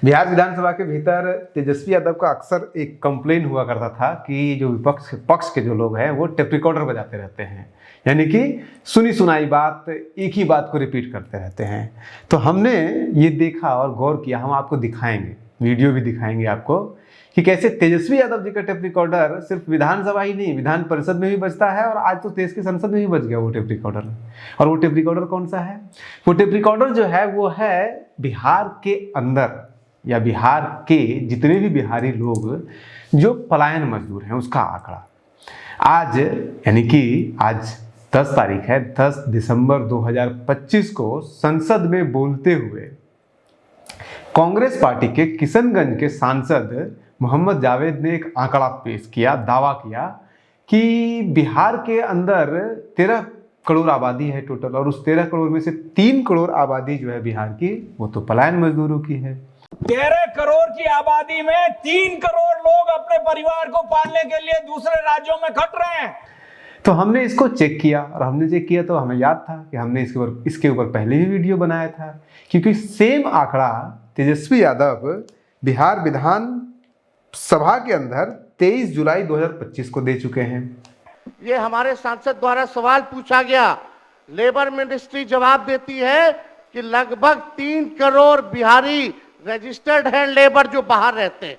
बिहार विधानसभा के भीतर तेजस्वी यादव का अक्सर एक कंप्लेन हुआ करता था कि जो पक्ष के जो लोग हैं वो टेप रिकॉर्डर बजाते रहते हैं, यानी कि सुनी सुनाई बात, एक ही बात को रिपीट करते रहते हैं। तो हमने ये देखा और गौर किया, हम आपको दिखाएंगे, वीडियो भी दिखाएंगे आपको कि कैसे तेजस्वी यादव जी का टेप रिकॉर्डर सिर्फ विधानसभा ही नहीं, विधान परिषद में भी बजता है और आज तो देश की संसद में भी बज गया वो टेप रिकॉर्डर। और वो टेप रिकॉर्डर कौन सा है? वो टेप रिकॉर्डर जो है वो है बिहार के अंदर या बिहार के जितने भी बिहारी लोग जो पलायन मजदूर हैं उसका आंकड़ा। आज यानी कि आज 10 तारीख है, 10 दिसंबर 2025 को संसद में बोलते हुए कांग्रेस पार्टी के किशनगंज के सांसद मोहम्मद जावेद ने एक आंकड़ा पेश किया, दावा किया कि बिहार के अंदर 13 करोड़ आबादी है टोटल, और उस 13 करोड़ में से 3 करोड़ आबादी जो है बिहार की वो तो पलायन मजदूरों की है। 13 करोड़ की आबादी में 3 करोड़ लोग अपने परिवार को पालने के लिए दूसरे राज्यों में खट रहे हैं। तो हमने इसको चेक किया, और हमने चेक किया तो हमें याद था कि हमने इसके ऊपर पहले भी वीडियो बनाया था, क्योंकि सेम आंकड़ा तेजस्वी यादव बिहार विधान सभा के अंदर 23 जुलाई 2025 को दे चुके हैं। ये हमारे सांसद द्वारा सवाल पूछा गया, लेबर मिनिस्ट्री जवाब देती है कि लगभग 3 करोड़ बिहारी रजिस्टर्ड है लेबर जो बाहर रहते हैं,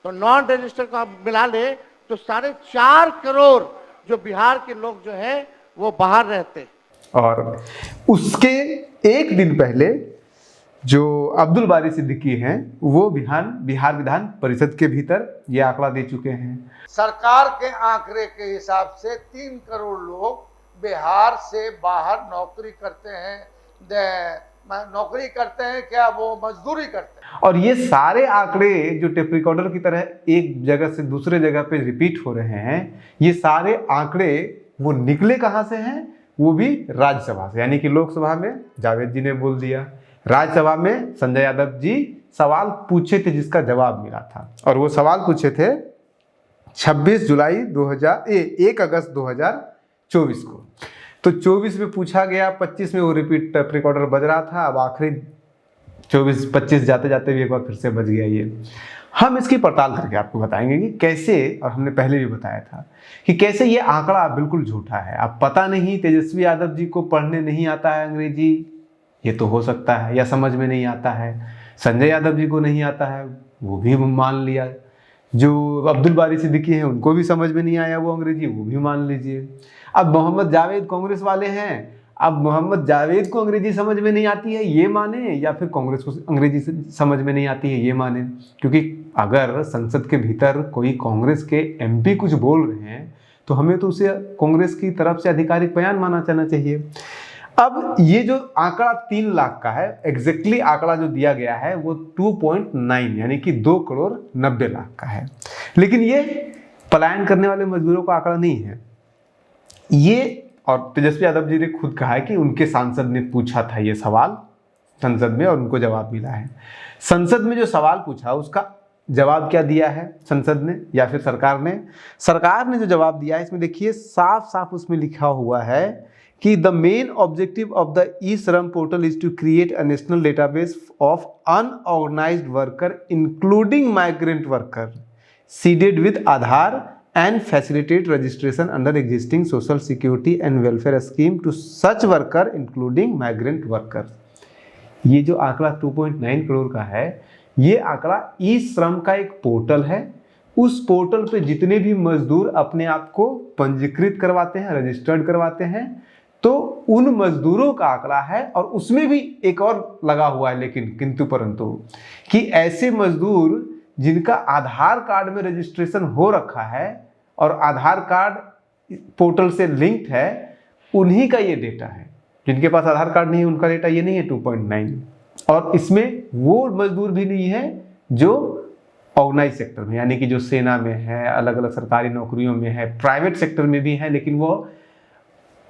तो नॉन रजिस्टर्ड का मिला ले तो 4.5 करोड़ जो बिहार के लोग जो है वो बाहर रहते हैं। और उसके एक दिन पहले जो अब्दुल बारी सिद्दीकी हैं वो बिहार विधान परिषद के भीतर ये आंकड़ा दे चुके हैं। सरकार के आंकड़े के हिसाब से 3 करोड़ लोग बिहार से बाहर नौकरी करते हैं, नौकरी करते हैं क्या, वो मजदूरी करते हैं। और ये सारे आंकड़े जो टेप रिकॉर्डर की तरह एक जगह से दूसरे जगह पे रिपीट हो रहे हैं, ये सारे आंकड़े वो निकले कहाँ से हैं? वो भी राज्यसभा से, यानी कि लोकसभा में जावेद जी ने बोल दिया, राज्यसभा में संजय यादव जी सवाल पूछे थे जिसका जवाब मिला था, और वो सवाल पूछे थे 26 जुलाई 1 अगस्त 2024 को। तो 24 में पूछा गया, 25 में वो रिपीट टेप रिकॉर्डर बज रहा था, अब आखिरी 24-25 जाते जाते भी एक बार फिर से बज गया ये। हम इसकी पड़ताल करके आपको बताएंगे कि कैसे, और हमने पहले भी बताया था कि कैसे ये आंकड़ा बिल्कुल झूठा है। अब पता नहीं तेजस्वी यादव जी को पढ़ने नहीं आता है अंग्रेजी, ये तो हो सकता है, या समझ में नहीं आता है, संजय यादव जी को नहीं आता है वो भी मान लिया, जो अब्दुल बारी सिद्दीकी हैं उनको भी समझ में नहीं आया वो अंग्रेजी, वो भी मान लीजिए। अब मोहम्मद जावेद कांग्रेस वाले हैं, अब मोहम्मद जावेद को अंग्रेजी समझ में नहीं आती है ये माने, या फिर कांग्रेस को अंग्रेजी समझ में नहीं आती है ये माने। क्योंकि अगर संसद के भीतर कोई कांग्रेस के एमपी कुछ बोल रहे हैं तो हमें तो उसे कांग्रेस की तरफ से आधिकारिक बयान माना जाना चाहिए। अब ये जो आंकड़ा 3 लाख का है, एग्जैक्टली आंकड़ा जो दिया गया है वो 2.9 यानी कि 2 करोड़ 90 लाख का है, लेकिन ये पलायन करने वाले मजदूरों का आंकड़ा नहीं है ये। और तेजस्वी यादव जी ने खुद कहा है कि उनके सांसद ने पूछा था ये सवाल संसद में और उनको जवाब मिला है। संसद में जो सवाल पूछा उसका जवाब क्या दिया है संसद ने या फिर सरकार ने जो जवाब दिया है, इसमें देखिए साफ साफ उसमें लिखा हुआ है कि the main objective of the e Shram portal is to create a national database of unorganised worker including migrant worker seeded with Aadhaar and facilitate registration under existing social security and welfare scheme to such worker including migrant worker। ये जो आंकड़ा 2.9 करोड़ का है, ये आंकड़ा ई श्रम का एक पोर्टल है। उस पोर्टल पे जितने भी मजदूर अपने आप को पंजीकृत करवाते हैं, रजिस्टर्ड करवाते हैं, तो उन मजदूरों का आंकड़ा है। और उसमें भी एक और लगा हुआ है लेकिन किंतु परंतु, कि ऐसे मजदूर जिनका आधार कार्ड में रजिस्ट्रेशन हो रखा है और आधार कार्ड पोर्टल से लिंक्ड है, उन्हीं का ये डेटा है। जिनके पास आधार कार्ड नहीं है उनका डेटा ये नहीं है 2.9। और इसमें वो मजदूर भी नहीं है जो ऑर्गेनाइज सेक्टर में, यानी कि जो सेना में है, अलग अलग सरकारी नौकरियों में है, प्राइवेट सेक्टर में भी है, लेकिन वो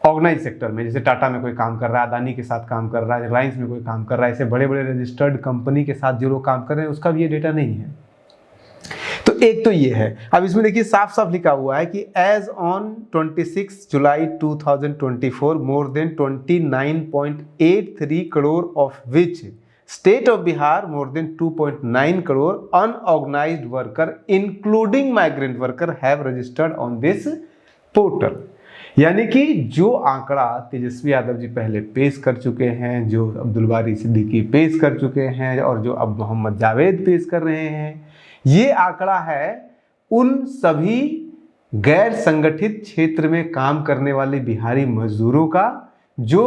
ऑर्गेनाइज सेक्टर में, जैसे टाटा में कोई काम कर रहा है, अदानी के साथ काम कर रहा है, रिलायंस में कोई काम कर रहा है, ऐसे बड़े बड़े रजिस्टर्ड कंपनी के साथ जो लोग काम कर रहे हैं उसका भी ये डेटा नहीं है। तो एक तो ये है। अब इसमें देखिए साफ साफ लिखा हुआ है कि as on 26 July 2024 more than 29.83 crore of which state of Bihar more than 2.9 crore unorganised worker including migrant worker have registered on this portal. यानी कि जो आंकड़ा तेजस्वी यादव जी पहले पेश कर चुके हैं, जो अब्दुल बारी सिद्दीकी पेश कर चुके हैं और जो अब मोहम्मद जावेद पेश कर रहे हैं, ये आंकड़ा है उन सभी गैर संगठित क्षेत्र में काम करने वाले बिहारी मजदूरों का जो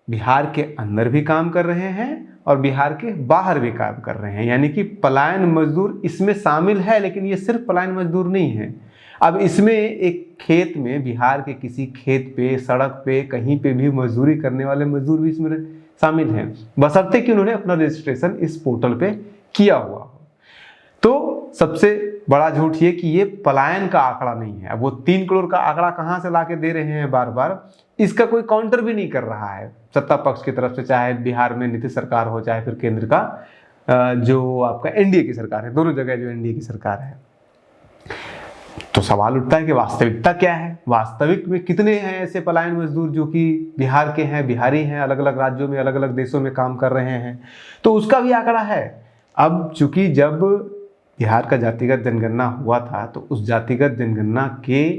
बिहार के अंदर भी काम कर रहे हैं और बिहार के बाहर भी काम कर रहे हैं। यानी कि पलायन मजदूर इसमें शामिल है, लेकिन ये सिर्फ पलायन मजदूर नहीं है। अब इसमें एक खेत में, बिहार के किसी खेत पे, सड़क पे, कहीं पे भी मजदूरी करने वाले मजदूर भी इसमें शामिल हैं, बशर्ते कि उन्होंने अपना रजिस्ट्रेशन इस पोर्टल पे किया हुआ हो। तो सबसे बड़ा झूठ ये कि ये पलायन का आंकड़ा नहीं है। अब वो 3 करोड़ का आंकड़ा कहाँ से लाके दे रहे हैं बार बार, इसका कोई काउंटर भी नहीं कर रहा है सत्ता पक्ष की तरफ से, चाहे बिहार में नीतीश सरकार हो चाहे फिर केंद्र का जो आपका एनडीए की सरकार है, दोनों जगह जो एनडीए की सरकार है। तो सवाल उठता है कि वास्तविकता क्या है, वास्तविक में कितने हैं ऐसे पलायन मजदूर जो कि बिहार के हैं, बिहारी हैं, अलग अलग राज्यों में, अलग अलग देशों में काम कर रहे हैं। तो उसका भी आंकड़ा है। अब चूंकि जब बिहार का जातिगत जनगणना हुआ था तो उस जातिगत जनगणना के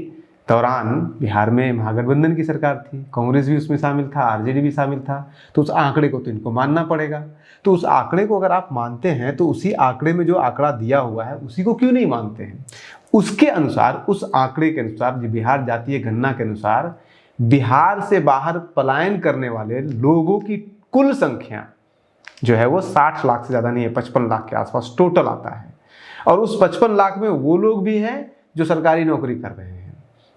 दौरान बिहार में महागठबंधन की सरकार थी, कांग्रेस भी उसमें शामिल था, आरजेडी भी शामिल था, तो उस आंकड़े को तो इनको मानना पड़ेगा। तो उस आंकड़े को अगर आप मानते हैं तो उसी आंकड़े में जो आंकड़ा दिया हुआ है उसी को क्यों नहीं मानते हैं? उसके अनुसार, उस आंकड़े के अनुसार, जो बिहार जातीय गणना के अनुसार बिहार से बाहर पलायन करने वाले लोगों की कुल संख्या जो है वो 60 लाख से ज़्यादा नहीं है, 55 लाख के आसपास टोटल आता है। और उस 55 लाख में वो लोग भी हैं जो सरकारी नौकरी कर रहे हैं,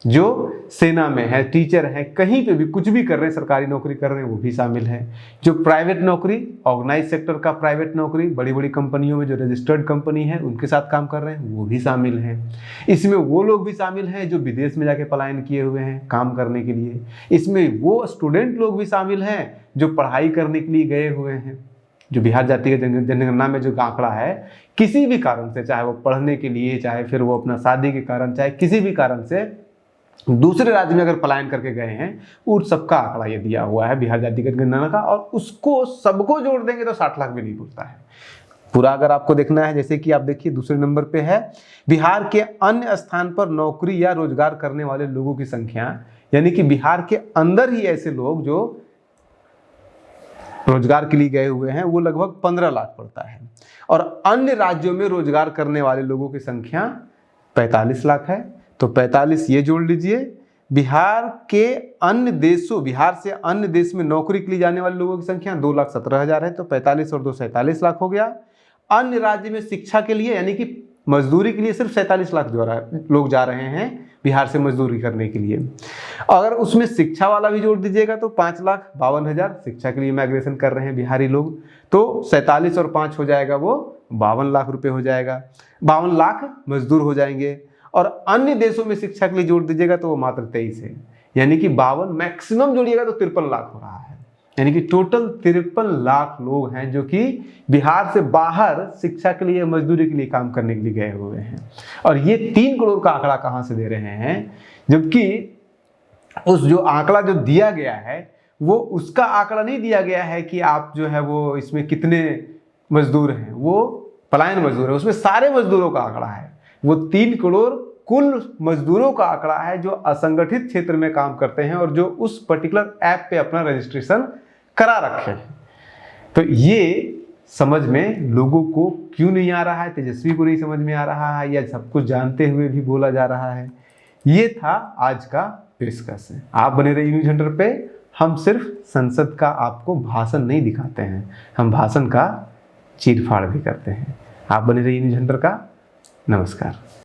जो सेना में है, टीचर है, कहीं पे भी कुछ भी कर रहे हैं, सरकारी नौकरी कर रहे हैं, वो भी शामिल है। जो प्राइवेट नौकरी, ऑर्गेनाइज सेक्टर का प्राइवेट नौकरी, बड़ी बड़ी कंपनियों में जो रजिस्टर्ड कंपनी है उनके साथ काम कर रहे हैं, वो भी शामिल हैं। इसमें वो लोग भी शामिल हैं जो विदेश में जाके पलायन किए हुए हैं काम करने के लिए। इसमें वो स्टूडेंट लोग भी शामिल हैं जो पढ़ाई करने के लिए गए हुए हैं। जो बिहार जातीय जनगणना में जो आंकड़ा है, किसी भी कारण से, चाहे वो पढ़ने के लिए, चाहे फिर वो अपना शादी के कारण, चाहे किसी भी कारण से दूसरे राज्य में अगर पलायन करके गए हैं, उन सबका आंकड़ा ये दिया हुआ है बिहार जातीय जनगणना का। और उसको सबको जोड़ देंगे तो 60 लाख भी नहीं पहुंचता है पूरा। अगर आपको देखना है, जैसे कि आप देखिए दूसरे नंबर पे है बिहार के अन्य स्थान पर नौकरी या रोजगार करने वाले लोगों की संख्या, यानी कि बिहार के अंदर ही ऐसे लोग जो रोजगार के लिए गए हुए हैं वो लगभग 15 लाख पड़ता है। और अन्य राज्यों में रोजगार करने वाले लोगों की संख्या 45 लाख है। तो 45 ये जोड़ लीजिए। बिहार के अन्य देशों, बिहार से अन्य देश में नौकरी के लिए जाने वाले लोगों की संख्या 2,17,000 है। तो 45 और 2 47 लाख हो गया। अन्य राज्य में शिक्षा के लिए यानी कि मजदूरी के लिए सिर्फ 47 लाख लोग जा रहे हैं बिहार से मजदूरी करने के लिए। अगर उसमें शिक्षा वाला भी जोड़ दीजिएगा तो 5,52,000 शिक्षा के लिए माइग्रेशन कर रहे हैं बिहारी लोग। तो 47 और 5 हो जाएगा, वो 52 लाख रुपए हो जाएगा। 52 लाख मजदूर हो जाएंगे। और अन्य देशों में शिक्षा के लिए जोड़ दीजिएगा तो वो मात्र 23 है, यानी कि 52 मैक्सिमम जोड़िएगा तो 53 लाख हो रहा है। यानी कि टोटल 53 लाख लोग हैं जो कि बिहार से बाहर शिक्षा के लिए, मजदूरी के लिए काम करने के लिए गए हुए हैं। और ये 3 करोड़ का आंकड़ा कहाँ से दे रहे हैं, जबकि उस जो आंकड़ा जो दिया गया है वो उसका आंकड़ा नहीं दिया गया है कि आप जो है वो इसमें कितने मजदूर हैं, वो पलायन मजदूर है, उसमें सारे मजदूरों का आंकड़ा है। वो 3 करोड़ कुल मजदूरों का आंकड़ा है जो असंगठित क्षेत्र में काम करते हैं और जो उस पर्टिकुलर ऐप पे अपना रजिस्ट्रेशन करा रखे हैं। तो ये समझ में लोगों को क्यों नहीं आ रहा है, तेजस्वी को नहीं समझ में आ रहा है, या सब कुछ जानते हुए भी बोला जा रहा है। ये था आज का पेशकश। आप बने रहिए न्यूज़ हंटर पे। हम सिर्फ संसद का आपको भाषण नहीं दिखाते हैं, हम भाषण का चीरफाड़ भी करते हैं। आप बने रहिए न्यूज़ हंटर का। नमस्कार।